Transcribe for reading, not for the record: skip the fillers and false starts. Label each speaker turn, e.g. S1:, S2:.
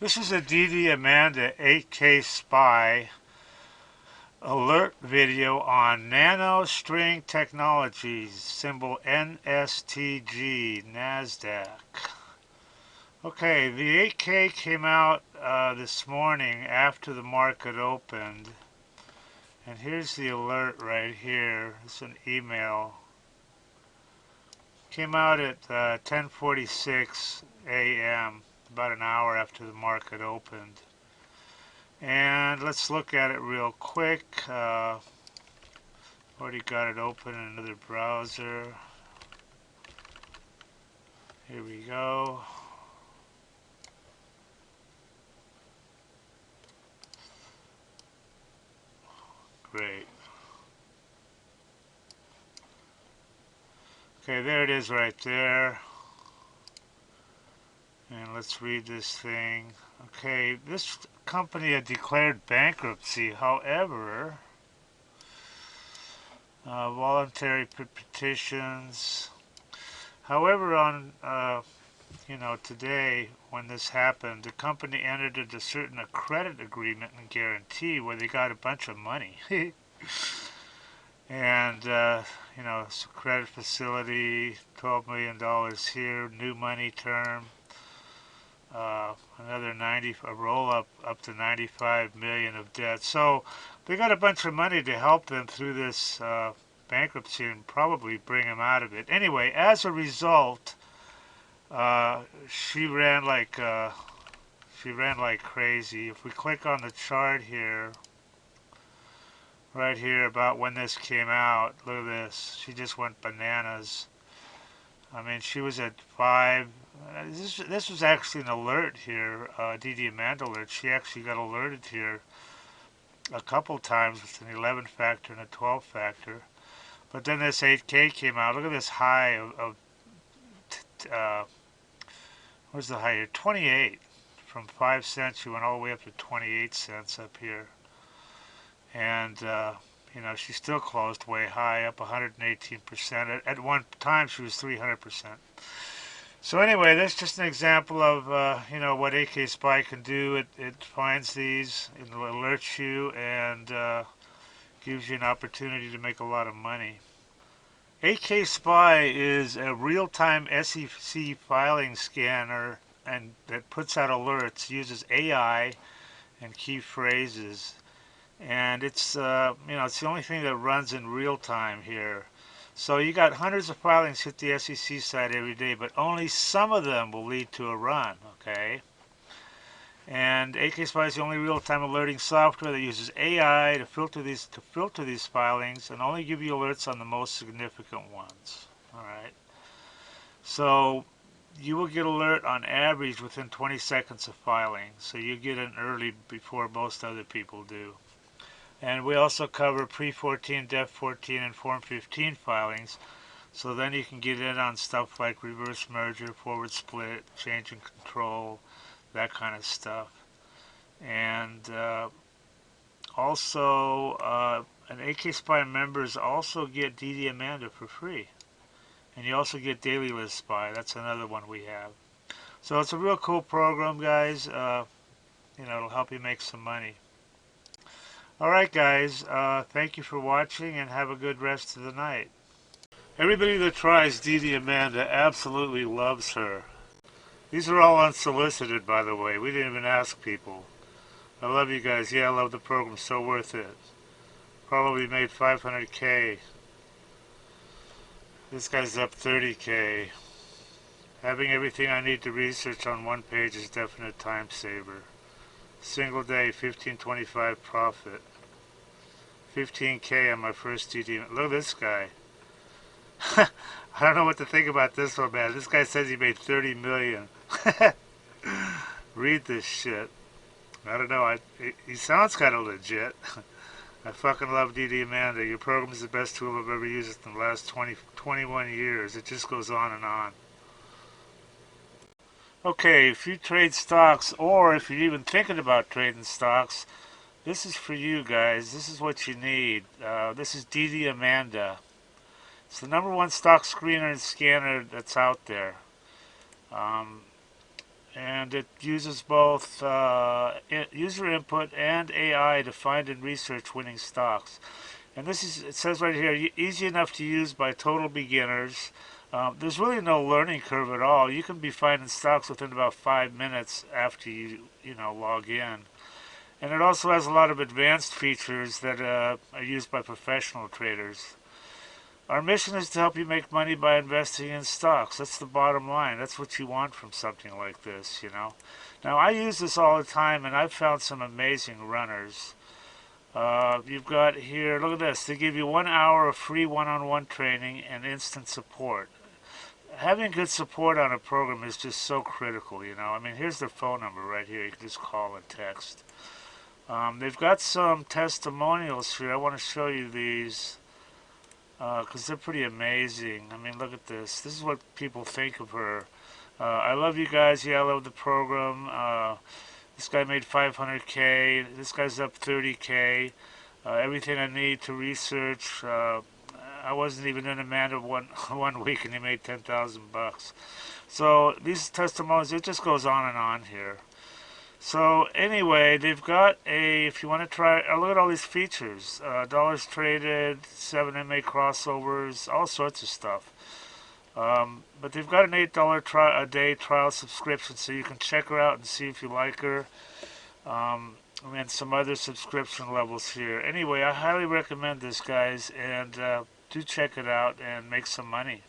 S1: This is a DDAmanda 8K Spy alert video on nanostring technologies, symbol NSTG, NASDAQ. Okay, the 8K came out this morning after the market opened. And here's the alert right here. It's an email. Came out at 10:46 a.m., about an hour after the market opened. And let's look at it real quick. Already got it open in another browser. Here we go. Great. Okay, there it is right there. And let's read this thing. Okay, this company had declared bankruptcy. However, voluntary petitions. However, on today when this happened, the company entered into a credit agreement and guarantee where they got a bunch of money. And it's a credit facility, $12 million here, new money term. Another a roll up to 95 million of debt. So they got a bunch of money to help them through this bankruptcy and probably bring them out of it. Anyway, as a result, she ran like crazy. If we click on the chart here, right here about when this came out, look at this. She just went bananas. I mean, she was at 5. This was actually an alert here, DDAmanda alert. She actually got alerted here a couple times with an 11 factor and a 12 factor. But then this 8K came out. Look at this high of where's the high here? 28. From 5 cents, she went all the way up to 28 cents up here. And she still closed way high, up 118%. At one time, she was 300%. So anyway, that's just an example of what AK Spy can do. It finds these, it alerts you, and gives you an opportunity to make a lot of money. AK Spy is a real-time SEC filing scanner and that puts out alerts, uses AI and key phrases. And it's it's the only thing that runs in real time here. So you got hundreds of filings hit the SEC site every day, but only some of them will lead to a run, okay? And AKSpy is the only real-time alerting software that uses AI to filter these filings and only give you alerts on the most significant ones. All right. So you will get alert on average within 20 seconds of filing. So you get in early before most other people do. And we also cover pre-14, Def 14, and Form 15 filings. So then you can get in on stuff like reverse merger, forward split, change in control, that kind of stuff. And also, an AK Spy members also get DDAmanda for free. And you also get Daily List Spy. That's another one we have. So it's a real cool program, guys. It'll help you make some money. Alright guys, thank you for watching and have a good rest of the night. Everybody that tries DDAmanda absolutely loves her. These are all unsolicited, by the way. We didn't even ask people. I love you guys. Yeah, I love the program. So worth it. Probably made 500K. This guy's up 30K. Having everything I need to research on one page is definite time saver. Single day, 1525 profit. 15K on my first DD. Look at this guy. I don't know what to think about this one, man. This guy says he made 30 million. Read this shit. I don't know. He sounds kind of legit. I fucking love DDAmanda. Your program is the best tool I've ever used in the last 21 years. It just goes on and on. Okay, if you trade stocks, or if you're even thinking about trading stocks, this is for you guys. This is what you need. This is DDAmanda. It's the #1 stock screener and scanner that's out there. and it uses both user input and AI to find and research winning stocks. And this is, it says right here, easy enough to use by total beginners. There's really no learning curve at all. You can be finding stocks within about 5 minutes after you log in. And it also has a lot of advanced features that are used by professional traders. Our mission is to help you make money by investing in stocks. That's the bottom line. That's what you want from something like this. Now, I use this all the time, and I've found some amazing runners. You've got here, look at this. They give you 1 hour of free one-on-one training and instant support. Having good support on a program is just so critical. I mean, here's their phone number right here. You can just call and text. They've got some testimonials here. I want to show you these because they're pretty amazing. I mean, look at this. This is what people think of her. I love you guys. Yeah, I love the program. This guy made 500K. This guy's up 30K. Everything I need to research. I wasn't even in Amanda one week, and he made 10,000 bucks. So these testimonials, it just goes on and on here. So anyway, they've got if you want to try, look at all these features. Dollars traded, 7MA crossovers, all sorts of stuff. But they've got an $8 a day trial subscription, so you can check her out and see if you like her. And some other subscription levels here. Anyway, I highly recommend this, guys, and do check it out and make some money.